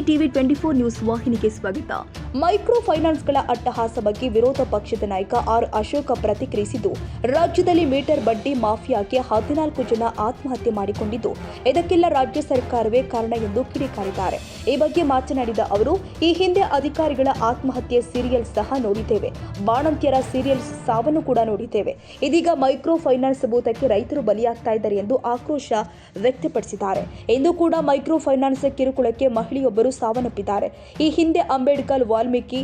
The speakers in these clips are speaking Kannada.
ಟಿವಿ 24 ನ್ಯೂಸ್ ವಾಹಿನಿಗೆ ಸ್ವಾಗತ. ಮೈಕ್ರೋ ಫೈನಾನ್ಸ್ಗಳ ಅಟ್ಟಹಾಸ ಬಗ್ಗೆ ವಿರೋಧ ಪಕ್ಷದ ನಾಯಕ ಆರ್ ಅಶೋಕ್ ಪ್ರತಿಕ್ರಿಯಿಸಿದ್ದು, ರಾಜ್ಯದಲ್ಲಿ ಮೀಟರ್ ಬಡ್ಡಿ ಮಾಫಿಯಾಗೆ 14 ಜನ ಆತ್ಮಹತ್ಯೆ ಮಾಡಿಕೊಂಡಿದ್ದು, ಇದಕ್ಕೆಲ್ಲ ರಾಜ್ಯ ಸರ್ಕಾರವೇ ಕಾರಣ ಎಂದು ಕಿಡಿಕಾರಿದ್ದಾರೆ. ಈ ಬಗ್ಗೆ ಮಾತನಾಡಿದ ಅವರು, ಈ ಹಿಂದೆ ಅಧಿಕಾರಿಗಳ ಆತ್ಮಹತ್ಯೆ ಸೀರಿಯಲ್ ಸಹ ನೋಡಿದ್ದೇವೆ, ಬಾಣಂತಿಯರ ಸೀರಿಯಲ್ ಸಾವನ್ನು ಕೂಡ ನೋಡಿದ್ದೇವೆ. ಇದೀಗ ಮೈಕ್ರೋ ಫೈನಾನ್ಸ್ ಭೂತಕ್ಕೆ ರೈತರು ಬಲಿಯಾಗ್ತಾ ಇದ್ದಾರೆ ಎಂದು ಆಕ್ರೋಶ ವ್ಯಕ್ತಪಡಿಸಿದ್ದಾರೆ. ಇಂದು ಕೂಡ ಮೈಕ್ರೋ ಫೈನಾನ್ಸ್ ಕಿರುಕುಳಕ್ಕೆ ಮಹಿಳೆಯೊಬ್ಬರು ಸಾವನ್ನಪ್ಪಿದ್ದಾರೆ. ಈ ಹಿಂದೆ ಅಂಬೇಡ್ಕರ್ ವಾಲ್ಮೀಕಿ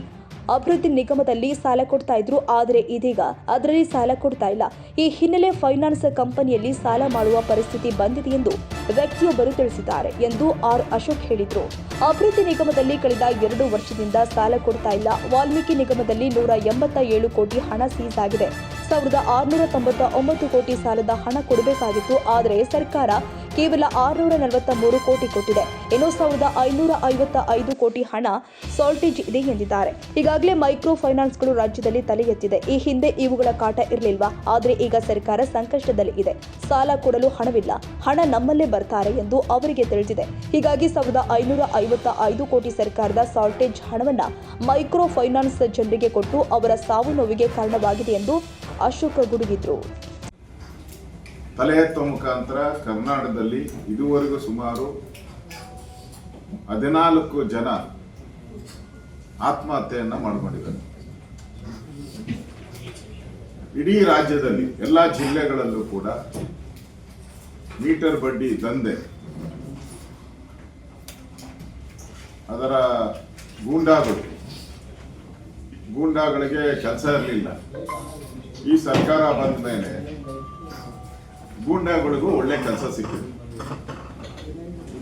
ಅಭಿವೃದ್ಧಿ ನಿಗಮದಲ್ಲಿ ಸಾಲ ಕೊಡ್ತಾ ಇದ್ರು, ಆದರೆ ಇದೀಗ ಅದರಲ್ಲಿ ಸಾಲ ಕೊಡ್ತಾ ಇಲ್ಲ. ಈ ಹಿನ್ನೆಲೆ ಫೈನಾನ್ಸ್ ಕಂಪನಿಯಲ್ಲಿ ಸಾಲ ಮಾಡುವ ಪರಿಸ್ಥಿತಿ ಬಂದಿದೆ ಎಂದು ವ್ಯಕ್ತಿಯೊಬ್ಬರು ತಿಳಿಸಿದ್ದಾರೆ ಎಂದು ಆರ್ ಅಶೋಕ್ ಹೇಳಿದರು. ಅಭಿವೃದ್ಧಿ ನಿಗಮದಲ್ಲಿ ಕಳೆದ 2 ವರ್ಷದಿಂದ ಸಾಲ ಕೊಡ್ತಾ ಇಲ್ಲ. ವಾಲ್ಮೀಕಿ ನಿಗಮದಲ್ಲಿ 187 ಕೋಟಿ ಹಣ ಸೀಸ್ ಆಗಿದೆ. 1699 ಕೋಟಿ ಸಾಲದ ಹಣ ಕೊಡಬೇಕಾಗಿತ್ತು, ಆದರೆ ಸರ್ಕಾರ ಕೇವಲ 643 ಕೋಟಿ ಕೊಟ್ಟಿದೆ. ಇನ್ನು 1555 ಕೋಟಿ ಹಣ ಸಾಲ್ಟೇಜ್ ಇದೆ ಎಂದಿದ್ದಾರೆ. ಈಗಾಗಲೇ ಮೈಕ್ರೋ ಫೈನಾನ್ಸ್ಗಳು ರಾಜ್ಯದಲ್ಲಿ ತಲೆ ಎತ್ತಿದೆ. ಈ ಹಿಂದೆ ಇವುಗಳ ಕಾಟ ಇರಲಿಲ್ವಾ? ಆದರೆ ಈಗ ಸರ್ಕಾರ ಸಂಕಷ್ಟದಲ್ಲಿ ಇದೆ, ಸಾಲ ಕೊಡಲು ಹಣವಿಲ್ಲ, ಹಣ ನಮ್ಮಲ್ಲೇ ಬರ್ತಾರೆ ಎಂದು ಅವರಿಗೆ ತಿಳಿದಿದೆ. ಹೀಗಾಗಿ 1555 ಕೋಟಿ ಸರ್ಕಾರದ ಸಾಲ್ಟೇಜ್ ಹಣವನ್ನ ಮೈಕ್ರೋ ಫೈನಾನ್ಸ್ ಜನರಿಗೆ ಕೊಟ್ಟು ಅವರ ಸಾವು ನೋವಿಗೆ ಕಾರಣವಾಗಿದೆ ಎಂದು ಅಶೋಕ್ ಗುಡುಗಿದ್ರು. ತಲೆ ಎತ್ತುವ ಮುಖಾಂತರ ಕರ್ನಾಟಕದಲ್ಲಿ ಇದುವರೆಗೂ ಸುಮಾರು 14 ಜನ ಆತ್ಮಹತ್ಯೆಯನ್ನ ಮಾಡಿಕೊಂಡಿದ್ದಾರೆ. ಇಡೀ ರಾಜ್ಯದಲ್ಲಿ ಎಲ್ಲ ಜಿಲ್ಲೆಗಳಲ್ಲೂ ಕೂಡ ಮೀಟರ್ ಬಡ್ಡಿ ದಂಧೆ, ಅದರ ಗೂಂಡಾಗಳಿಗೆ ಕೆಲಸ ಇರಲಿಲ್ಲ. ಈ ಸರ್ಕಾರ ಬಂದ ಮೇಲೆ ಗೂಂಡಾಗಳಿಗೂ ಒಳ್ಳೆ ಕೆಲಸ ಸಿಕ್ಕಿದೆ.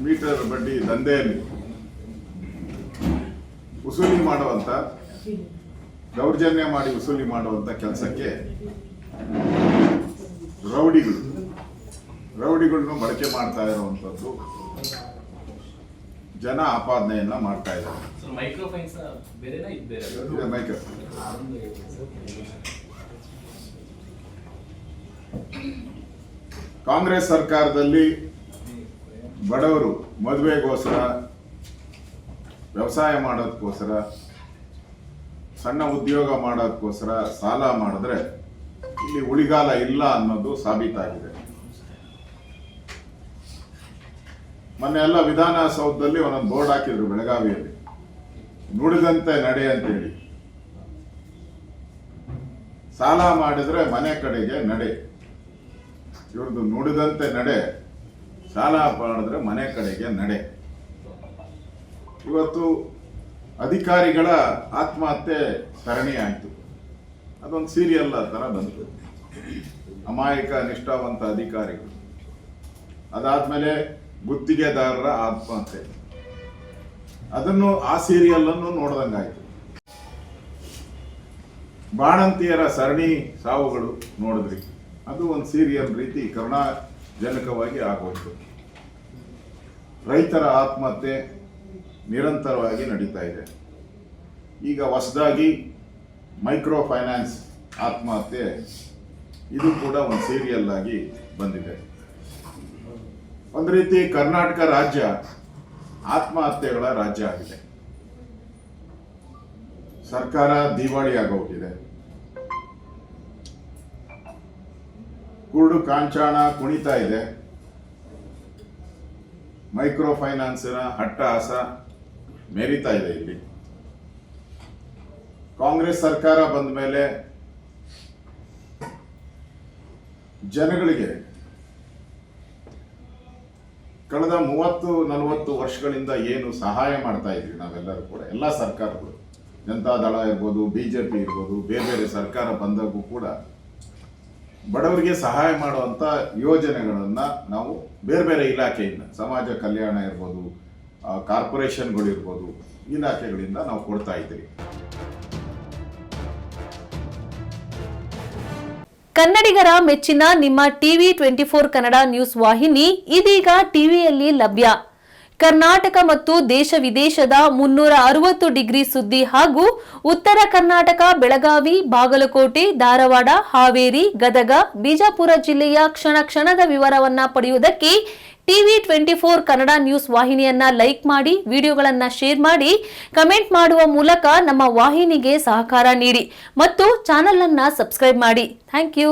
ಮೀಟರ್ ಬಡ್ಡಿ ದಂಧೆಯಲ್ಲಿ ವಸೂಲಿ ಮಾಡುವಂತ, ದೌರ್ಜನ್ಯ ಮಾಡಿ ವಸೂಲಿ ಮಾಡುವಂತ ಕೆಲಸಕ್ಕೆ ರೌಡಿಗಳನ್ನು ಬಳಕೆ ಮಾಡ್ತಾ ಇರುವಂತದ್ದು ಜನ ಆಪಾದನೆಯನ್ನ ಮಾಡ್ತಾ ಇದ್ದಾರೆ. ಕಾಂಗ್ರೆಸ್ ಸರ್ಕಾರದಲ್ಲಿ ಬಡವರು ಮದುವೆಗೋಸ್ಕರ, ವ್ಯವಸಾಯ ಮಾಡೋದಕ್ಕೋಸ್ಕರ, ಸಣ್ಣ ಉದ್ಯೋಗ ಮಾಡೋದಕ್ಕೋಸ್ಕರ ಸಾಲ ಮಾಡಿದ್ರೆ ಇಲ್ಲಿ ಉಳಿಗಾಲ ಇಲ್ಲ ಅನ್ನೋದು ಸಾಬೀತಾಗಿದೆ. ಮೊನ್ನೆ ಎಲ್ಲ ವಿಧಾನಸೌಧದಲ್ಲಿ ಒಂದೊಂದು ಬೋರ್ಡ್ ಹಾಕಿದ್ರು ಬೆಳಗಾವಿಯಲ್ಲಿ, ನುಡಿದಂತೆ ನಡೆ ಅಂತೇಳಿ. ಸಾಲ ಮಾಡಿದ್ರೆ ಮನೆ ಕಡೆಗೆ ನಡೆ, ಇವ್ರದ್ದು ನುಡಿದಂತೆ ನಡೆ, ಸಾಲ ಮಾಡಿದ್ರೆ ಮನೆ ಕಡೆಗೆ ನಡೆ. ಇವತ್ತು ಅಧಿಕಾರಿಗಳ ಆತ್ಮಹತ್ಯೆ ಸರಣಿ ಆಯಿತು. ಅದೊಂದು ಸೀರಿಯಲ್ ತರ ಬಂತು. ಅಮಾಯಕ ನಿಷ್ಠಾವಂತ ಅಧಿಕಾರಿಗಳು, ಅದಾದ್ಮೇಲೆ ಗುತ್ತಿಗೆದಾರರ ಆತ್ಮಹತ್ಯೆ, ಆ ಸೀರಿಯಲ್ ಅನ್ನು ನೋಡ್ದಂಗಾಯ್ತು. ಬಾಣಂತಿಯರ ಸರಣಿ ಸಾವುಗಳು ನೋಡಿದ್ರಿ, ಅದು ಒಂದು ಸೀರಿಯಲ್ ರೀತಿ ಕರುಣಾಜನಕವಾಗಿ ಆಗೋಯ್ತು. ರೈತರ ಆತ್ಮಹತ್ಯೆ ನಿರಂತರವಾಗಿ ನಡೀತಾ ಇದೆ. ಈಗ ಹೊಸದಾಗಿ ಮೈಕ್ರೋ ಫೈನಾನ್ಸ್ ಆತ್ಮಹತ್ಯೆ, ಇದು ಕೂಡ ಒಂದು ಸೀರಿಯಲ್ ಆಗಿ ಬಂದಿದೆ. ಒಂದು ರೀತಿ ಕರ್ನಾಟಕ ರಾಜ್ಯ ಆತ್ಮಹತ್ಯೆಗಳ ರಾಜ್ಯ ಆಗಿದೆ. ಸರ್ಕಾರ ದಿವಾಳಿ ಆಗೋಗಿದೆ. ಕುರುಡು ಕಾಂಚಾಣ ಕುಣಿತಾ ಇದೆ. ಮೈಕ್ರೋ ಫೈನಾನ್ಸಿನ ಅಟ್ಟಹಾಸ ಮೆರಿತಾ ಇದೆ. ಇಲ್ಲಿ ಕಾಂಗ್ರೆಸ್ ಸರ್ಕಾರ ಬಂದ ಮೇಲೆ ಜನಗಳಿಗೆ ಕಳೆದ 30-40 ವರ್ಷಗಳಿಂದ ಏನು ಸಹಾಯ ಮಾಡ್ತಾ ಇದ್ವಿ ನಾವೆಲ್ಲರೂ ಕೂಡ, ಎಲ್ಲ ಸರ್ಕಾರಗಳು, ಜನತಾದಳ ಇರ್ಬೋದು, ಬಿಜೆಪಿ ಇರ್ಬೋದು, ಬೇರೆ ಬೇರೆ ಸರ್ಕಾರ ಬಂದಾಗೂ ಕೂಡ ಬಡವರಿಗೆ ಸಹಾಯ ಮಾಡುವಂತ ಯೋಜನೆಗಳನ್ನ ನಾವು ಬೇರೆ ಬೇರೆ ಇಲಾಖೆಯಿಂದ, ಸಮಾಜ ಕಲ್ಯಾಣ ಇರ್ಬೋದು, ಕಾರ್ಪೊರೇಷನ್ಗಳು ಇರ್ಬೋದು, ಇಲಾಖೆಗಳಿಂದ ನಾವು ಕೊಡ್ತಾ ಇದ್ದೀವಿ. ಕನ್ನಡಿಗರ ಮೆಚ್ಚಿನ ನಿಮ್ಮ ಟಿವಿ 24 ಕನ್ನಡ ನ್ಯೂಸ್ ವಾಹಿನಿ ಇದೀಗ ಟಿವಿಯಲ್ಲಿ ಲಭ್ಯ. ಕರ್ನಾಟಕ ಮತ್ತು ದೇಶ ವಿದೇಶದ 360 ಡಿಗ್ರಿ ಸುದ್ದಿ ಹಾಗೂ ಉತ್ತರ ಕರ್ನಾಟಕ, ಬೆಳಗಾವಿ, ಬಾಗಲಕೋಟೆ, ಧಾರವಾಡ, ಹಾವೇರಿ, ಗದಗ, ಬಿಜಾಪುರ ಜಿಲ್ಲೆಯ ಕ್ಷಣ ಕ್ಷಣದ ವಿವರವನ್ನ ಪಡೆಯುವುದಕ್ಕೆ ಟಿವಿ 24 ಕನ್ನಡ ನ್ಯೂಸ್ ವಾಹಿನಿಯನ್ನ ಲೈಕ್ ಮಾಡಿ, ವಿಡಿಯೋಗಳನ್ನ ಶೇರ್ ಮಾಡಿ, ಕಮೆಂಟ್ ಮಾಡುವ ಮೂಲಕ ನಮ್ಮ ವಾಹಿನಿಗೆ ಸಹಕಾರ ನೀಡಿ ಮತ್ತು ಚಾನೆಲ್ ಅನ್ನ ಸಬ್ಸ್ಕ್ರೈಬ್ ಮಾಡಿ. Thank you.